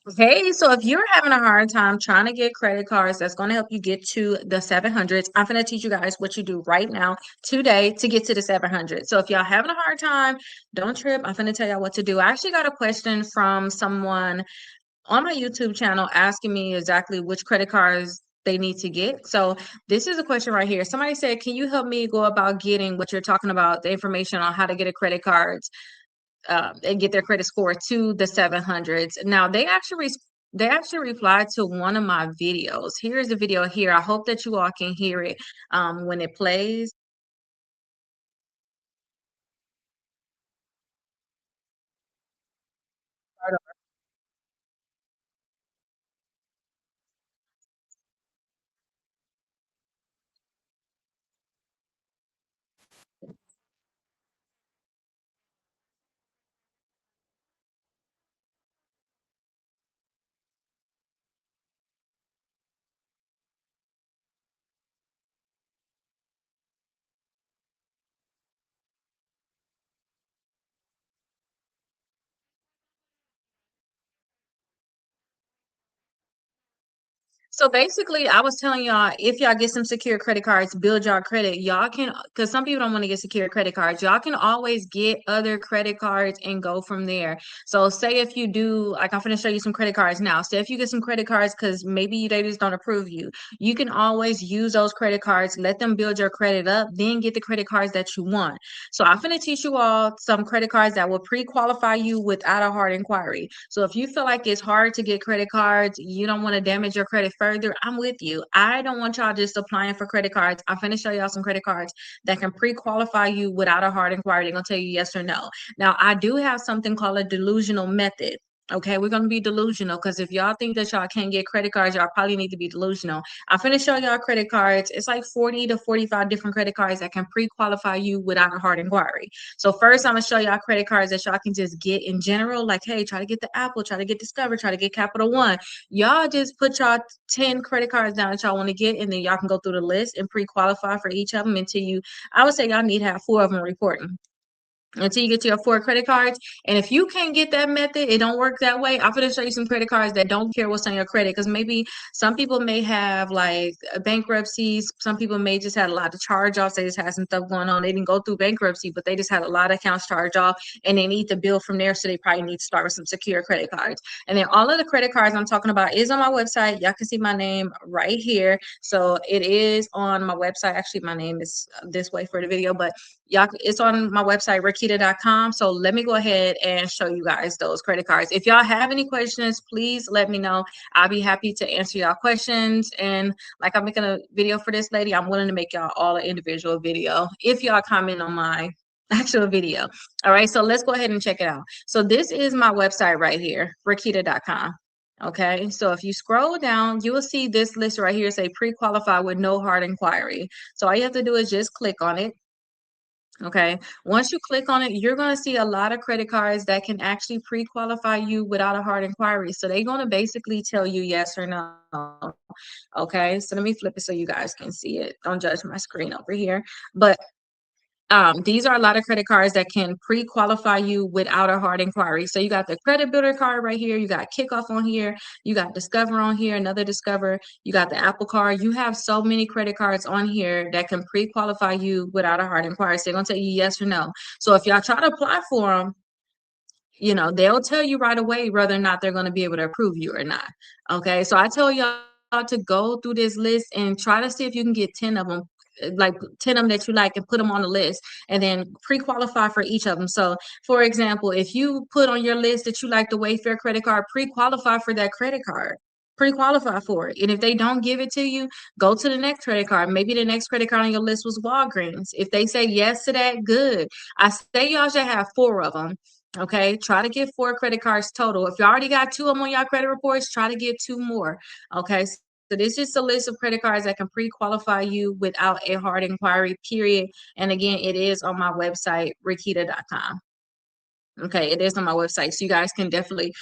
Okay, so if you're having a hard time trying to get credit cards that's going to help you get to the 700s, I'm going to teach you guys what you do right now today to get to the 700. So if y'all having a hard time, don't trip. I'm going to tell y'all what to do. I actually got a question from someone on my YouTube channel asking me exactly which credit cards they need to get. So this is a question right here. Somebody said, "Can you help me go about getting what you're talking about, the information on how to get a credit card and get their credit score to the 700s?" Now they actually replied to one of my videos. Here's the video here. I hope that you all can hear it when it plays. So basically, I was telling y'all, if y'all get some secure credit cards, build y'all credit. Y'all can, because some people don't want to get secure credit cards. Y'all can always get other credit cards and go from there. So say if you do, like I'm going to show you some credit cards now. Say if you get some credit cards because maybe they just don't approve you, you can always use those credit cards, let them build your credit up, then get the credit cards that you want. So I'm going to teach you all some credit cards that will pre-qualify you without a hard inquiry. So if you feel like it's hard to get credit cards, you don't want to damage your credit further, I'm with you. I don't want y'all just applying for credit cards. I'm going to show y'all some credit cards that can pre-qualify you without a hard inquiry. They're going to tell you yes or no. Now, I do have something called a delusional method. Okay, we're gonna be delusional because if y'all think that y'all can't get credit cards, y'all probably need to be delusional. I'm finna show y'all credit cards. It's like 40 to 45 different credit cards that can pre-qualify you without a hard inquiry. So first, I'm gonna show y'all credit cards that y'all can just get in general. Like, hey, try to get the Apple, try to get Discover, try to get Capital One. Y'all just put y'all 10 credit cards down that y'all want to get, and then y'all can go through the list and pre-qualify for each of them until you. I would say y'all need to have 4 of them reporting until you get to your 4 credit cards. And if you can't get that method, it don't work that way. I'm going to show you some credit cards that don't care what's on your credit, because maybe some people may have like bankruptcies. Some people may just had a lot of charge offs. They just had some stuff going on. They didn't go through bankruptcy, but they just had a lot of accounts charged off and they need to build from there. So they probably need to start with some secure credit cards. And then all of the credit cards I'm talking about is on my website. Y'all can see my name right here. So it is on my website. Actually, my name is this way for the video, but y'all, it's on my website, Rickita.com. So let me go ahead and show you guys those credit cards. If y'all have any questions, please let me know. I'll be happy to answer y'all questions. And like I'm making a video for this lady, I'm willing to make y'all all an individual video if y'all comment on my actual video. All right, so let's go ahead and check it out. So this is my website right here, Rickita.com. Okay, so if you scroll down, you will see this list right here say pre-qualify with no hard inquiry. So all you have to do is just click on it. Okay. Once you click on it, you're going to see a lot of credit cards that can actually pre-qualify you without a hard inquiry. So they're going to basically tell you yes or no. Okay. So let me flip it so you guys can see it. Don't judge my screen over here. But these are a lot of credit cards that can pre-qualify you without a hard inquiry. So you got the credit builder card right here. You got Kickoff on here. You got Discover on here, another Discover. You got the Apple card. You have so many credit cards on here that can pre-qualify you without a hard inquiry. So they're going to tell you yes or no. So if y'all try to apply for them, they'll tell you right away whether or not they're going to be able to approve you or not. Okay. So I tell y'all to go through this list and try to see if you can get 10 of them, like 10 of them that you like, and put them on the list and then pre-qualify for each of them. So for example, if you put on your list that you like the Wayfair credit card, pre-qualify for that credit card. Pre-qualify for it. And if they don't give it to you, go to the next credit card. Maybe the next credit card on your list was Walgreens. If they say yes to that, good. I say y'all should have 4 of them. Okay, try to get 4 credit cards total. If you already got 2 of them on your credit reports, try to get 2 more. Okay, so this is just a list of credit cards that can pre-qualify you without a hard inquiry, period. And again, it is on my website, Rickita.com. Okay, it is on my website, so you guys can definitely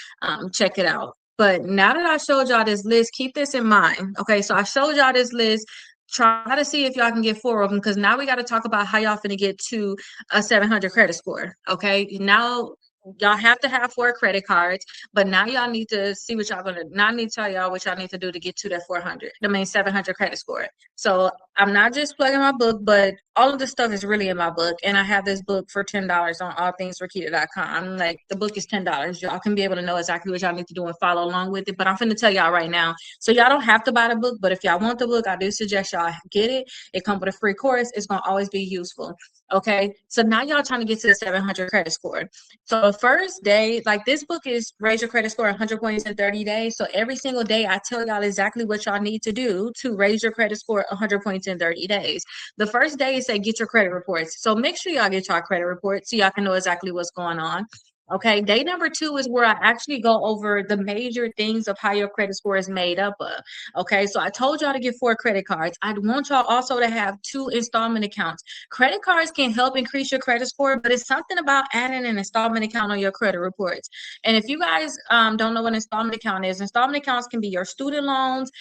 check it out. But now that I showed y'all this list, keep this in mind. Okay, so I showed y'all this list. Try to see if y'all can get 4 of them, because now we got to talk about how y'all finna get to a 700 credit score. Okay, now y'all have to have 4 credit cards, but now y'all need to see what y'all gonna. Now I need to tell y'all what y'all need to do to get to that 400. I mean 700 credit score. So I'm not just plugging my book, but all of this stuff is really in my book, and I have this book for $10 on allthingsrickita.com. Like the book is $10. Y'all can be able to know exactly what y'all need to do and follow along with it. But I'm finna tell y'all right now, so y'all don't have to buy the book. But if y'all want the book, I do suggest y'all get it. It comes with a free course. It's gonna always be useful. Okay, so now y'all trying to get to the 700 credit score. So the first day, like this book is raise your credit score 100 points in 30 days. So every single day I tell y'all exactly what y'all need to do to raise your credit score 100 points in 30 days. The first day is say get your credit reports. So make sure y'all get y'all credit reports so y'all can know exactly what's going on. Okay, day number 2 is where I actually go over the major things of how your credit score is made up of. Okay, so I told y'all to get 4 credit cards. I want y'all also to have 2 installment accounts. Credit cards can help increase your credit score, but it's something about adding an installment account on your credit reports. And if you guys don't know what an installment account is, installment accounts can be your student loans.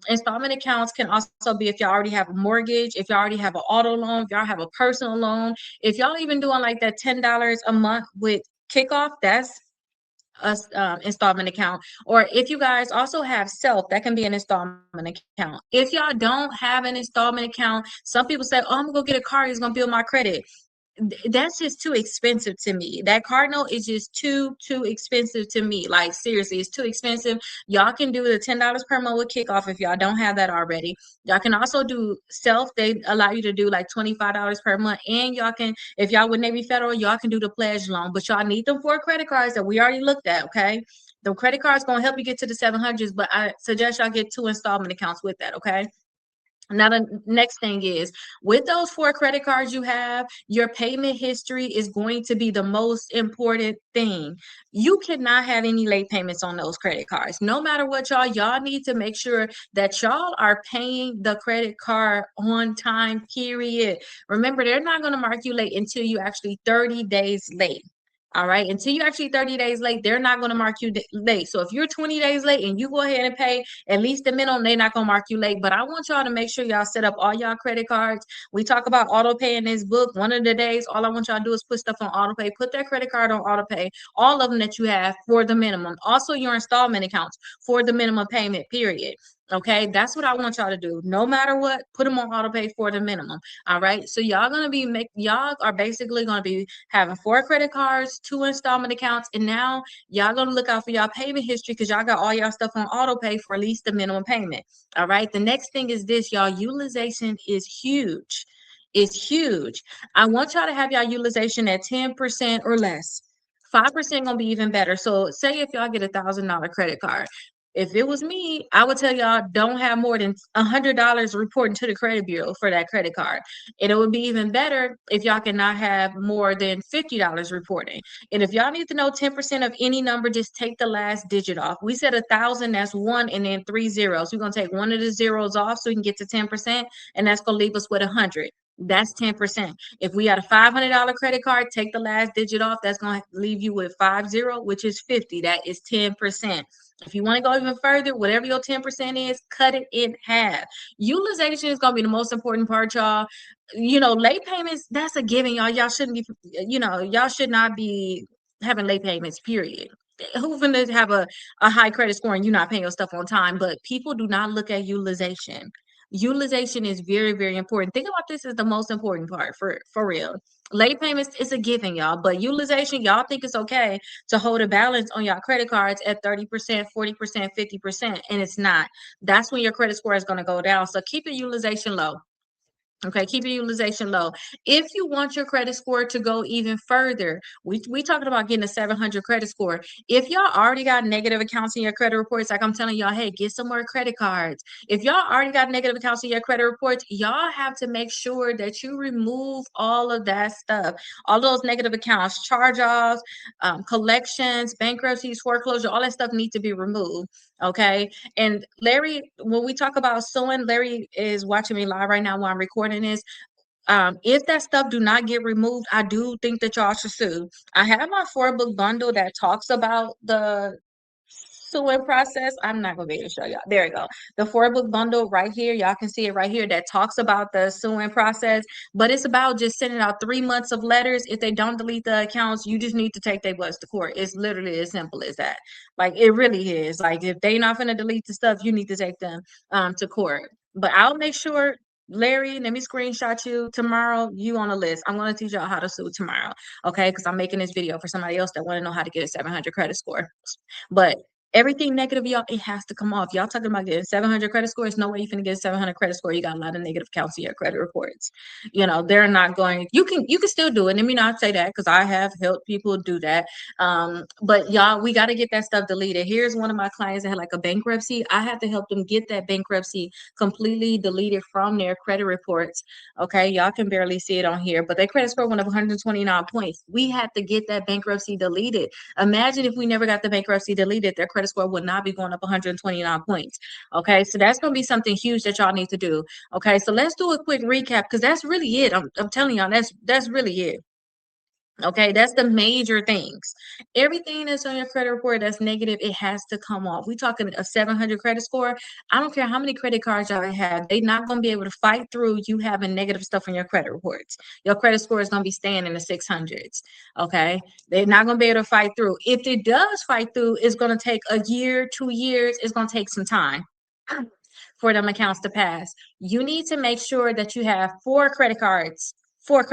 Installment accounts can also be if y'all already have a mortgage, if y'all already have an auto loan, if y'all have a personal loan, if y'all even doing like that $10 a month with kickoff, that's a installment account. Or if you guys also have self, that can be an installment account. If y'all don't have an installment account, some people say, oh, I'm gonna go get a car, it's gonna build my credit. That's just too expensive to me. That cardinal is just too expensive to me. Like seriously, it's too expensive. Y'all can do the $10 per month with kickoff if y'all don't have that already. Y'all can also do self. They allow you to do like $25 per month, and y'all can, if y'all with Navy Federal, y'all can do the pledge loan. But y'all need them 4 credit cards that we already looked at. Okay, the credit cards gonna help you get to the 700s, but I suggest y'all get 2 installment accounts with that. Okay. Now, the next thing is with those 4 credit cards you have, your payment history is going to be the most important thing. You cannot have any late payments on those credit cards. No matter what, y'all need to make sure that y'all are paying the credit card on time, period. Remember, they're not going to mark you late until you actually 30 days late. All right. Until you actually 30 days late, they're not going to mark you late. So if you're 20 days late and you go ahead and pay at least the minimum, they're not gonna mark you late. But I want y'all to make sure y'all set up all y'all credit cards. We talk about auto pay in this book. One of the days, all I want y'all to do is put stuff on auto pay. Put that credit card on auto pay, all of them that you have for the minimum. Also your installment accounts for the minimum payment period. Okay, that's what I want y'all to do. No matter what, put them on auto pay for the minimum. All right. So y'all are basically gonna be having 4 credit cards, 2 installment accounts, and now y'all gonna look out for y'all payment history because y'all got all y'all stuff on auto pay for at least the minimum payment. All right. The next thing is this, y'all utilization is huge. It's huge. I want y'all to have y'all utilization at 10% or less. 5% gonna be even better. So say if y'all get $1,000 credit card. If it was me, I would tell y'all don't have more than $100 reporting to the credit bureau for that credit card. And it would be even better if y'all cannot have more than $50 reporting. And if y'all need to know 10% of any number, just take the last digit off. We said 1,000, that's 1 and then 3 zeros. We're gonna take one of the zeros off so we can get to 10%, and that's gonna leave us with 100. That's 10%. If we had a $500 credit card, take the last digit off. That's going to leave you with 50, which is 50. That is 10%. If you want to go even further, whatever your 10% is, cut it in half. Utilization is going to be the most important part, y'all. Late payments, that's a given, y'all. Y'all shouldn't be, y'all should not be having late payments, period. Who's going to have a high credit score and you're not paying your stuff on time? But people do not look at utilization. Utilization is very, very important. Think about this as the most important part for real. Late payments is a given, y'all, but utilization, y'all think it's okay to hold a balance on y'all credit cards at 30%, 40%, 50%, and it's not. That's when your credit score is going to go down. So keep your utilization low. Okay, keep your utilization low. If you want your credit score to go even further, we talking about getting a 700 credit score. If y'all already got negative accounts in your credit reports, like I'm telling y'all, hey, get some more credit cards. If y'all already got negative accounts in your credit reports, y'all have to make sure that you remove all of that stuff, all those negative accounts, charge-offs, collections, bankruptcies, foreclosure, all that stuff needs to be removed. Okay. And Larry, when we talk about suing, Larry is watching me live right now while I'm recording this. If that stuff do not get removed, I do think that y'all should sue. I have my 4-book bundle that talks about the suing process. I'm not gonna be able to show y'all. There you go. The 4-book bundle right here. Y'all can see it right here that talks about the suing process, but it's about just sending out 3 months of letters. If they don't delete the accounts, you just need to take their butts to court. It's literally as simple as that. Like it really is. Like if they not gonna delete the stuff, you need to take them to court. But I'll make sure, Larry, let me screenshot you tomorrow. You on the list. I'm going to teach y'all how to sue tomorrow. Okay. Because I'm making this video for somebody else that want to know how to get a 700 credit score. But everything negative, y'all, it has to come off. Y'all talking about getting 700 credit scores. No way you finna get a 700 credit score. You got a lot of negative counts in your credit reports. You know, they're not going, you can still do it. Let me not say that because I have helped people do that. But y'all, we got to get that stuff deleted. Here's one of my clients that had like a bankruptcy. I had to help them get that bankruptcy completely deleted from their credit reports. Okay. Y'all can barely see it on here, but their credit score went up 129 points. We had to get that bankruptcy deleted. Imagine if we never got the bankruptcy deleted, their credit score would not be going up 129 points. Okay, so that's going to be something huge that y'all need to do. Okay, so let's do a quick recap because that's really it. I'm telling y'all, that's really it. Okay, that's the major things. Everything that's on your credit report that's negative, it has to come off. We talking a 700 credit score. I don't care how many credit cards y'all have. They not going to be able to fight through you having negative stuff on your credit reports. Your credit score is going to be staying in the 600s. Okay, they're not going to be able to fight through. If it does fight through, it's going to take a year, 2 years. It's going to take some time for them accounts to pass. You need to make sure that you have four credit cards, four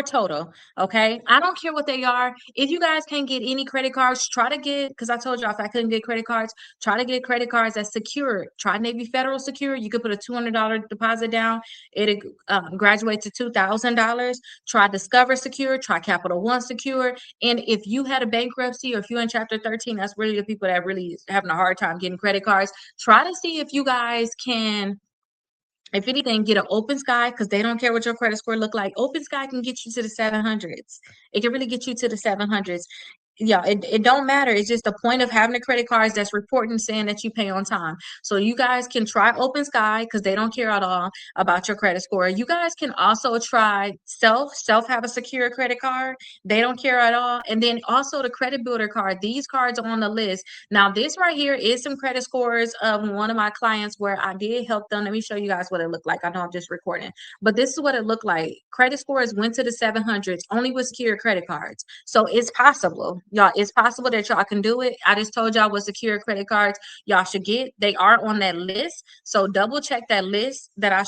total. Okay. I don't care what they are. If you guys can't get any credit cards, try to get, because I told y'all if I couldn't get credit cards, try to get credit cards that's secure. Try Navy Federal Secure. You could put a $200 deposit down. It graduates to $2,000. Try Discover Secure. Try Capital One Secure. And if you had a bankruptcy or if you're in Chapter 13, that's really the people that really having a hard time getting credit cards. Try to see if you guys can, if anything, get an Open Sky because they don't care what your credit score look like. Open Sky can get you to the 700s. It can really get you to the 700s. Yeah, it don't matter. It's just the point of having the credit cards that's reporting saying that you pay on time. So you guys can try Open Sky because they don't care at all about your credit score. You guys can also try Self have a secure credit card. They don't care at all. And then also the credit builder card. These cards are on the list. Now this right here is some credit scores of one of my clients where I did help them. Let me show you guys what it looked like. I know I'm just recording, but this is what it looked like. Credit scores went to the 700s only with secure credit cards. So it's possible, y'all. It's possible that y'all can do it. I just told y'all what secure credit cards y'all should get. They are on that list. So double check that list that I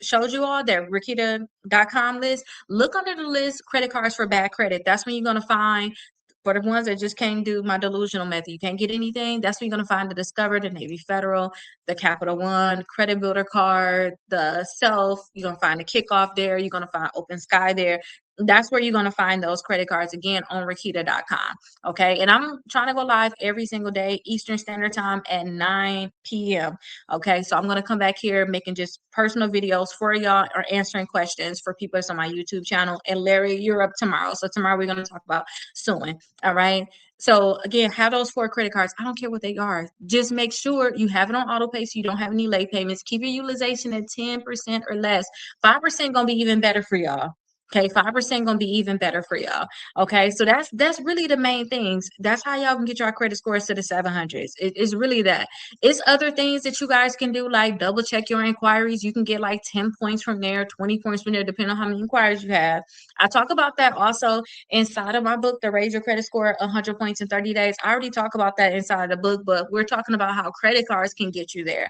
showed you all, that Rickita.com list. Look under the list, credit cards for bad credit. That's when you're going to find, for the ones that just can't do my delusional method, you can't get anything. That's where you're going to find the Discover, the Navy Federal, the Capital One, Credit Builder Card, the Self. You're going to find the Kickoff there. You're going to find Open Sky there. That's where you're going to find those credit cards again on Rickita.com. Okay. And I'm trying to go live every single day, Eastern Standard Time at 9 p.m. Okay. So I'm going to come back here making just personal videos for y'all or answering questions for people that's on my YouTube channel. And Larry, you're up tomorrow. So tomorrow we're going to talk about suing. All right. So again, have those four credit cards. I don't care what they are. Just make sure you have it on auto pay so you don't have any late payments. Keep your utilization at 10% or less. 5% gonna be even better for y'all. Okay, 5% gonna be even better for y'all. Okay, so that's really the main things. That's how y'all can get your credit scores to the 700s. It's really that. It's other things that you guys can do, like double check your inquiries. You can get like 10 points from there, 20 points from there, depending on how many inquiries you have. I talk about that also inside of my book, The Raise Your Credit Score 100 Points in 30 Days. I already talk about that inside of the book, but we're talking about how credit cards can get you there.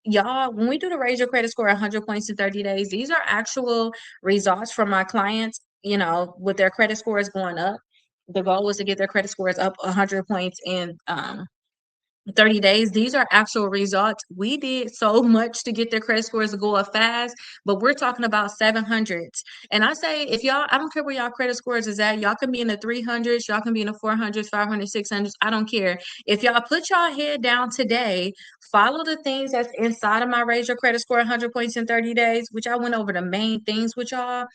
Y'all, when we do the Raise Your Credit Score 100 Points in 30 Days, these are actual results from my clients, you know, with their credit scores going up. The goal was to get their credit scores up 100 points in 30 days. These are actual results. We did so much to get their credit scores to go up fast, but we're talking about 700s. And I say, if y'all, I don't care where y'all credit scores is at, y'all can be in the 300s, y'all can be in the 400s, 500s, 600s. I don't care. If y'all put y'all head down today, follow the things that's inside of my Raise Your Credit Score 100 Points in 30 Days, which I went over the main things with y'all.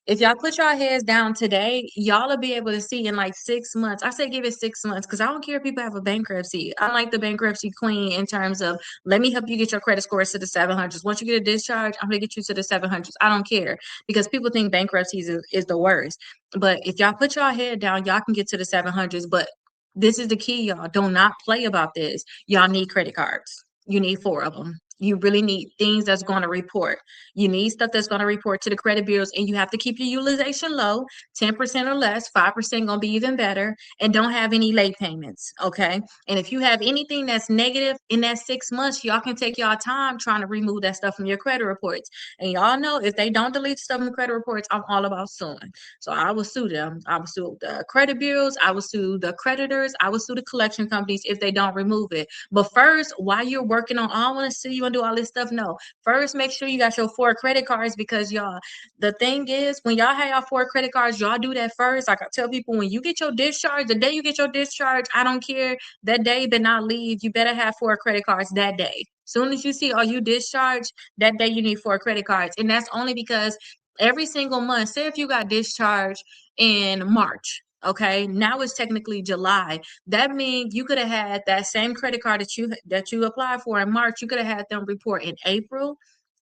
If y'all put y'all heads down today, y'all will be able to see in like 6 months. I say give it 6 months because I don't care if people have a bankruptcy. I'm like the bankruptcy queen in terms of let me help you get your credit scores to the 700s. Once you get a discharge, I'm going to get you to the 700s. I don't care because people think bankruptcy is the worst. But if y'all put y'all head down, y'all can get to the 700s. But This is the key, y'all. Do not play about this. Y'all need credit cards. You need 4 of them. You really need things that's going to report. You need stuff that's going to report to the credit bureaus, and you have to keep your utilization low, 10% or less. 5% going to be even better, and don't have any late payments. Okay. And if you have anything that's negative in that 6 months, y'all can take y'all time trying to remove that stuff from your credit reports. And y'all know if they don't delete stuff from the credit reports, I'm all about suing. So I will sue them. I will sue the credit bureaus. I will sue the creditors. I will sue the collection companies if they don't remove it. But first, while you're working on, I want to see you and do all this stuff. No, first make sure you got your 4 credit cards, because y'all, the thing is, when y'all have y'all 4 credit cards, y'all do that first. Like I tell people, when you get your discharge, the day you get your discharge, I don't care. That day, but not leave. You better have 4 credit cards that day. Soon as you see, are you discharged, that day you need 4 credit cards. And that's only because every single month, say if you got discharged in March, okay, now it's technically July. That means you could have had that same credit card that you applied for in March. You could have had them report in April,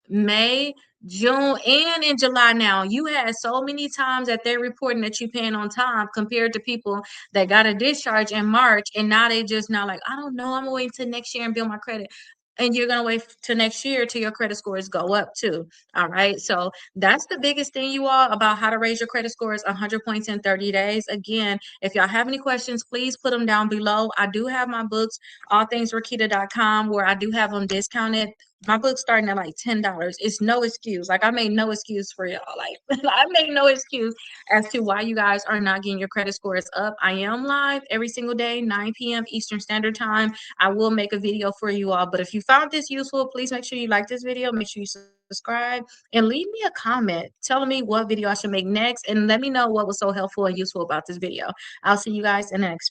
May, June, and in July. Now you had so many times that they're reporting that you paying on time compared to people that got a discharge in March, and now they just now like, I don't know, I'm gonna wait till next year and build my credit. And you're gonna wait till next year till your credit scores go up too. All right. So that's the biggest thing, you all, about how to raise your credit scores 100 points in 30 days. Again, if y'all have any questions, please put them down below. I do have my books, allthingsrickita.com, where I do have them discounted. My book's starting at like $10. It's no excuse. Like, I made no excuse for y'all. Like, I made no excuse as to why you guys are not getting your credit scores up. I am live every single day, 9 p.m. Eastern Standard Time. I will make a video for you all. But if you found this useful, please make sure you like this video. Make sure you subscribe, and leave me a comment telling me what video I should make next. And let me know what was so helpful and useful about this video. I'll see you guys in the next video.